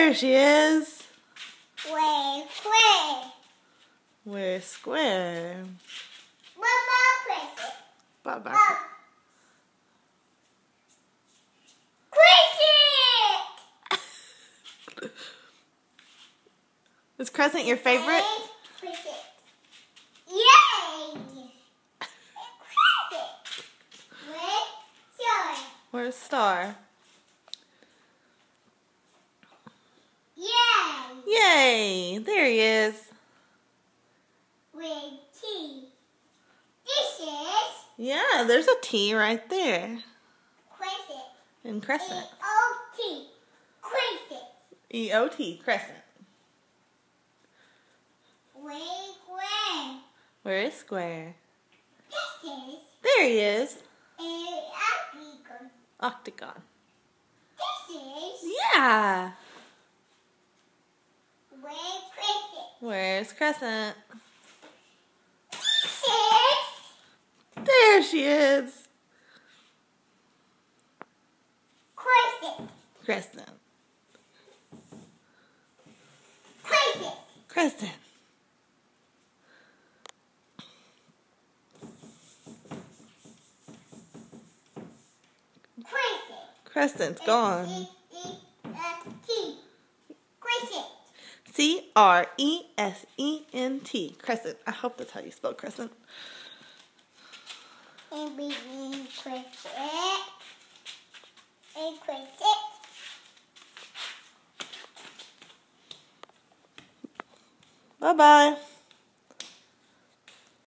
There she is. Where's square? Where's square? Crescent. Baba. Crescent! Is Crescent your favorite? Crescent. Yay! Crescent. Where's Star? Yay! Yay! There he is. With T. This is Yeah, there's a T right there. Crescent. And Crescent. E-O-T. Crescent. E-O-T, Crescent. Where's square? Where is Square? This is There he is. an octagon. Octagon. This is Yeah. where's Crescent? Where's Crescent? This is There she is. Crescent. Crescent. Crescent. Crescent. Crescent. Crescent's gone. C-E-S-T. Crescent. C-R-E-S-E-N-T. Crescent. I hope that's how you spell Crescent. And begin crescent. And crescent. Bye-bye.